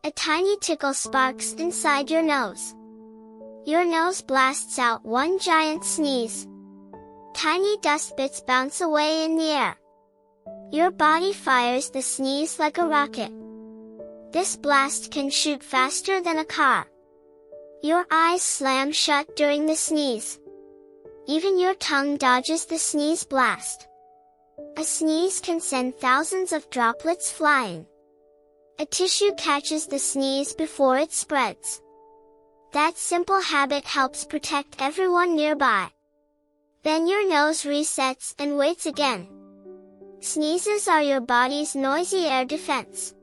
A tiny tickle sparks inside your nose. Your nose blasts out one giant sneeze. Tiny dust bits bounce away in the air. Your body fires the sneeze like a rocket. This blast can shoot faster than a car. Your eyes slam shut during the sneeze. Even your tongue dodges the sneeze blast. A sneeze can send thousands of droplets flying. A tissue catches the sneeze before it spreads. That simple habit helps protect everyone nearby. Then your nose resets and waits again. Sneezes are your body's noisy air defense.